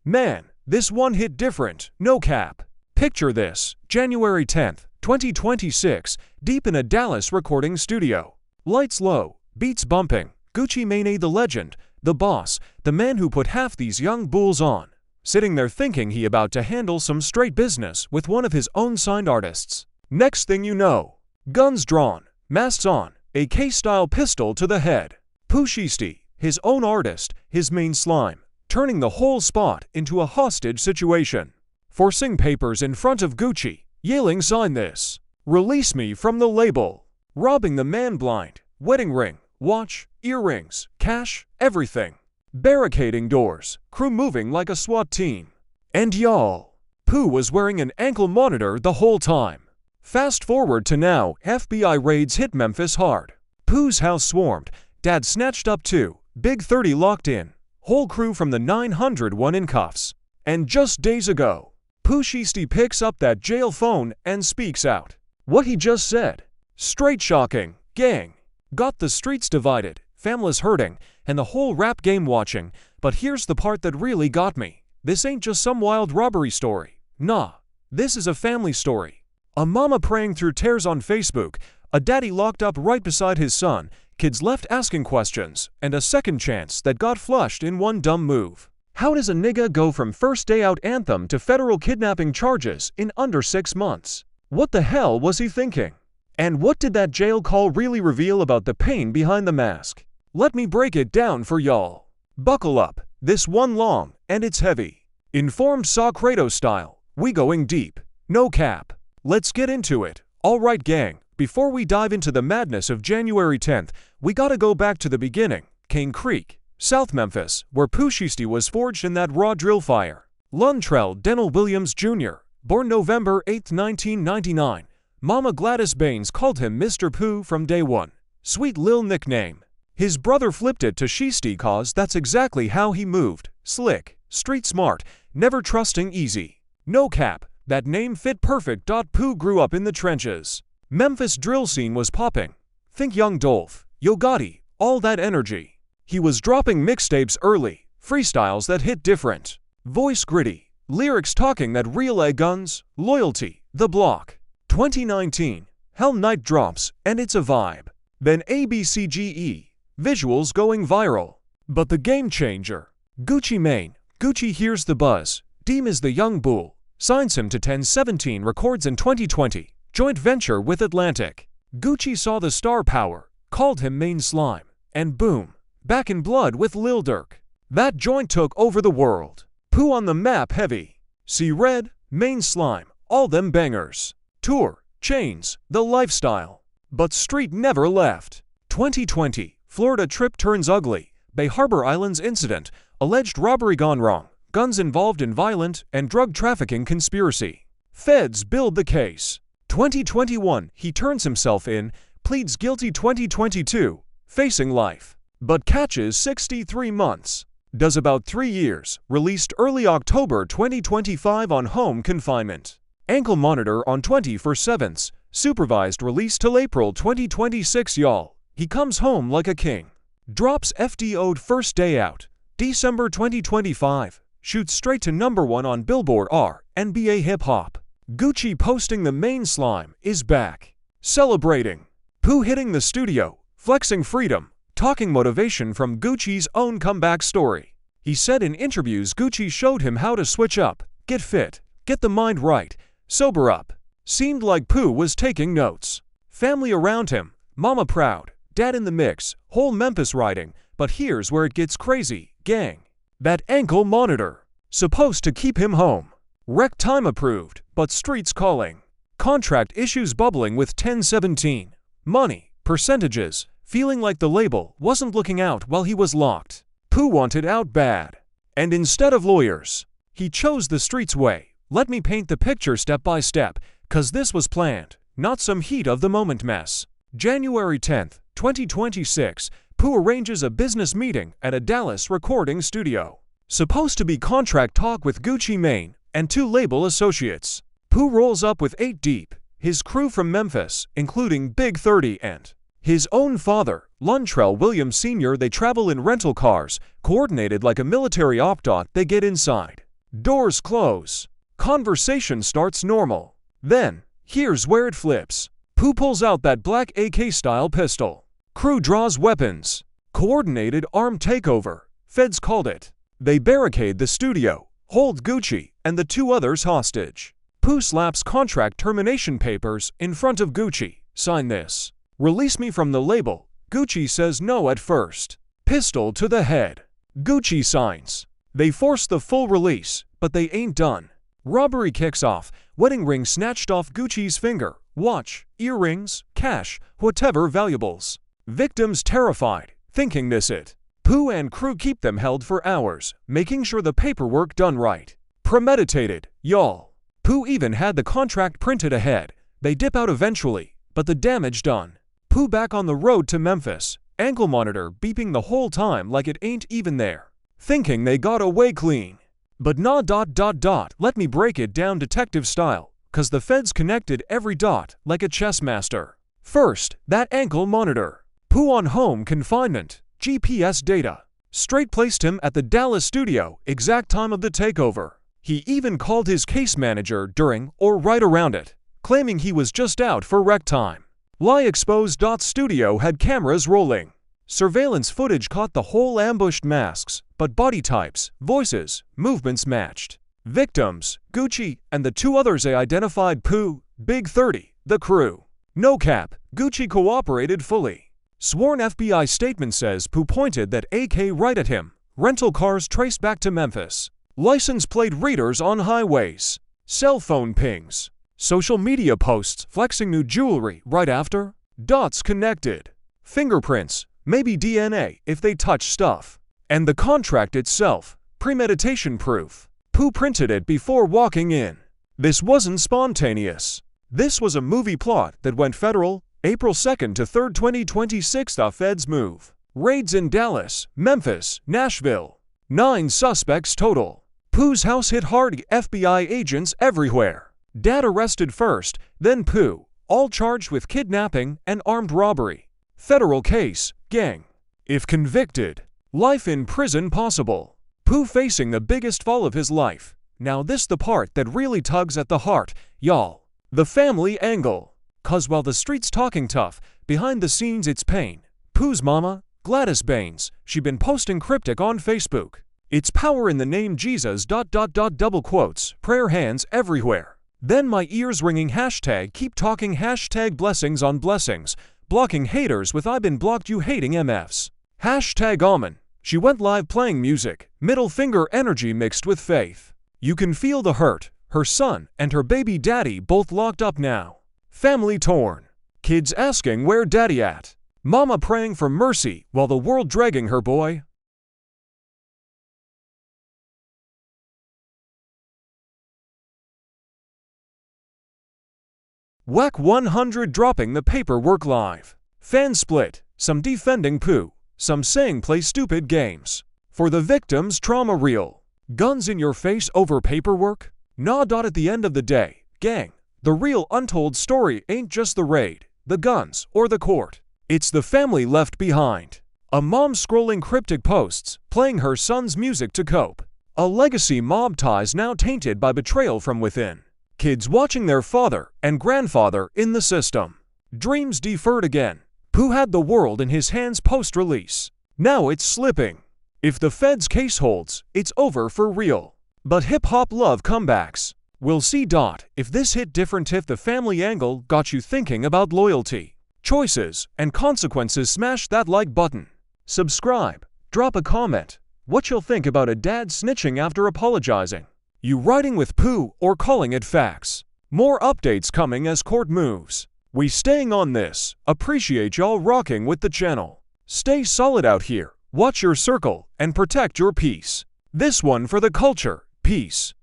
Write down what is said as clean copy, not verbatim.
Man, this one hit different, no cap. Picture this, January 10th, 2026, deep in a Dallas recording studio. Lights low, beats bumping, Gucci Mane the legend, the boss, the man who put half these young bulls on. Sitting there thinking he about to handle some straight business with one of his own signed artists. Next thing you know, guns drawn, masks on, AK-style pistol to the head. Pooh Shiesty, his own artist, his main slime, turning the whole spot into a hostage situation. Forcing papers in front of Gucci, yelling sign this. Release me from the label. Robbing the man blind, wedding ring, watch, earrings, cash, everything. Barricading doors, crew moving like a SWAT team. And y'all, Pooh was wearing an ankle monitor the whole time. Fast forward to now, FBI raids hit Memphis hard. Pooh's house swarmed, dad snatched up too, Big 30 locked in, whole crew from the 901 in cuffs. And just days ago, Pooh Shiesty picks up that jail phone and speaks out. What he just said. Straight shocking, gang. Got the streets divided, families hurting, and the whole rap game watching, but here's the part that really got me. This ain't just some wild robbery story. Nah, this is a family story. A mama praying through tears on Facebook, a daddy locked up right beside his son, kids left asking questions, and a second chance that got flushed in one dumb move. How does a nigga go from first day out anthem to federal kidnapping charges in under 6 months? What the hell was he thinking? And what did that jail call really reveal about the pain behind the mask? Let me break it down for y'all. Buckle up, this one long, and it's heavy. Informed Saw Kratos style, we going deep, no cap. Let's get into it. Alright gang, before we dive into the madness of January 10th, we gotta go back to the beginning, Cane Creek, South Memphis, where Pooh Shiesty was forged in that raw drill fire. Luntrell Denell Williams Jr., born November 8, 1999. Mama Gladys Baines called him Mr. Pooh from day one. Sweet lil nickname. His brother flipped it to Shiesty cause that's exactly how he moved. Slick, street smart, never trusting easy. No cap, that name fit perfect. Pooh grew up in the trenches. Memphis drill scene was popping. Think Young Dolph, Yo Gotti, all that energy. He was dropping mixtapes early, freestyles that hit different. Voice gritty, lyrics talking that real guns, loyalty, the block. 2019, Hell Night drops, and it's a vibe. Then ABCGE, visuals going viral. But the game changer, Gucci Mane. Gucci hears the buzz. Deem is the young bull. Signs him to 1017 Records in 2020, joint venture with Atlantic. Gucci saw the star power, called him Main Slime, and boom, back in blood with Lil Durk. That joint took over the world. Pooh on the map heavy. See Red, Main Slime, all them bangers. Tour, chains, the lifestyle. But street never left. 2020, Florida trip turns ugly. Bay Harbor Islands incident, alleged robbery gone wrong. Guns involved in violent and drug trafficking conspiracy. Feds build the case. 2021, he turns himself in, pleads guilty 2022, facing life. But catches 63 months. Does about 3 years, released early October 2025 on home confinement. Ankle monitor on 24/7, supervised release till April 2026 y'all. He comes home like a king. Drops FDO'd first day out, December 2025. Shoots straight to #1 on Billboard R&B Hip Hop. Gucci posting the Main Slime is back. Celebrating. Pooh hitting the studio, flexing freedom, talking motivation from Gucci's own comeback story. He said in interviews Gucci showed him how to switch up, get fit, get the mind right, sober up. Seemed like Pooh was taking notes. Family around him, mama proud, dad in the mix, whole Memphis riding, but here's where it gets crazy, gang. That ankle monitor, supposed to keep him home. Rec time approved, but streets calling. Contract issues bubbling with 1017. Money, percentages, feeling like the label wasn't looking out while he was locked. Pooh wanted out bad. And instead of lawyers, he chose the streets way. Let me paint the picture step by step, cause this was planned, not some heat of the moment mess. January 10th, 2026, Pooh arranges a business meeting at a Dallas recording studio. Supposed to be contract talk with Gucci Mane and 2 label associates. Pooh rolls up with 8 deep, his crew from Memphis, including Big 30 and his own father, Luntrell Williams Sr. They travel in rental cars, coordinated like a military op. They get inside. Doors close. Conversation starts normal. Then, here's where it flips. Pooh pulls out that black AK-style pistol. Crew draws weapons. Coordinated armed takeover. Feds called it. They barricade the studio, hold Gucci and the two others hostage. Pooh slaps contract termination papers in front of Gucci. Sign this. Release me from the label. Gucci says no at first. Pistol to the head. Gucci signs. They force the full release, but they ain't done. Robbery kicks off. Wedding ring snatched off Gucci's finger. Watch, earrings, cash, whatever valuables. Victims terrified, thinking this it. Pooh and crew keep them held for hours, making sure the paperwork done right. Premeditated, y'all. Pooh even had the contract printed ahead. They dip out eventually, but the damage done. Pooh back on the road to Memphis, ankle monitor beeping the whole time like it ain't even there. Thinking they got away clean. But nah. Let me break it down detective style, cause the feds connected every dot like a chess master. First, that ankle monitor. Pooh on home confinement, GPS data. Straight placed him at the Dallas studio, exact time of the takeover. He even called his case manager during or right around it, claiming he was just out for rec time. Lie exposed. Studio had cameras rolling. Surveillance footage caught the whole ambushed masks, but body types, voices, movements matched. Victims, Gucci, and the two others they identified Pooh, Big 30, the crew. No cap, Gucci cooperated fully. Sworn FBI statement says Pooh pointed that AK right at him. Rental cars traced back to Memphis. License plate readers on highways. Cell phone pings. Social media posts flexing new jewelry right after. Dots connected. Fingerprints. Maybe DNA if they touch stuff. And the contract itself, premeditation proof. Pooh printed it before walking in. This wasn't spontaneous. This was a movie plot that went federal, April 2nd to 3rd, 2026. The feds move. Raids in Dallas, Memphis, Nashville. 9 suspects total. Pooh's house hit hard. FBI agents everywhere. Dad arrested first, then Pooh, all charged with kidnapping and armed robbery. Federal case, gang. If convicted, life in prison possible. Pooh facing the biggest fall of his life. Now this the part that really tugs at the heart, y'all. The family angle. Cause while the street's talking tough, behind the scenes it's pain. Pooh's mama, Gladys Baines, she been posting cryptic on Facebook. It's power in the name Jesus. Double quotes, prayer hands everywhere. Then my ears ringing hashtag keep talking hashtag blessings on blessings. Blocking haters with I been blocked you hating MFs. Hashtag Amen. She went live playing music, middle finger energy mixed with faith. You can feel the hurt, her son and her baby daddy both locked up now. Family torn. Kids asking where daddy at. Mama praying for mercy while the world dragging her boy. Whack 100 dropping the paperwork live. Fans split, some defending Pooh, some saying play stupid games. For the victims trauma real. Guns in your face over paperwork? Nah. At the end of the day, gang, the real untold story ain't just the raid, the guns, or the court. It's the family left behind. A mom scrolling cryptic posts, playing her son's music to cope. A legacy mob ties now tainted by betrayal from within. Kids watching their father and grandfather in the system. Dreams deferred again. Pooh had the world in his hands post-release. Now it's slipping. If the feds case holds, it's over for real. But hip-hop love comebacks. We'll see. If this hit different, if the family angle got you thinking about loyalty, choices, and consequences, smash that like button. Subscribe. Drop a comment. What you'll think about a dad snitching after apologizing. You riding with Pooh or calling it facts? More updates coming as court moves. We staying on this. Appreciate y'all rocking with the channel. Stay solid out here. Watch your circle and protect your peace. This one for the culture. Peace.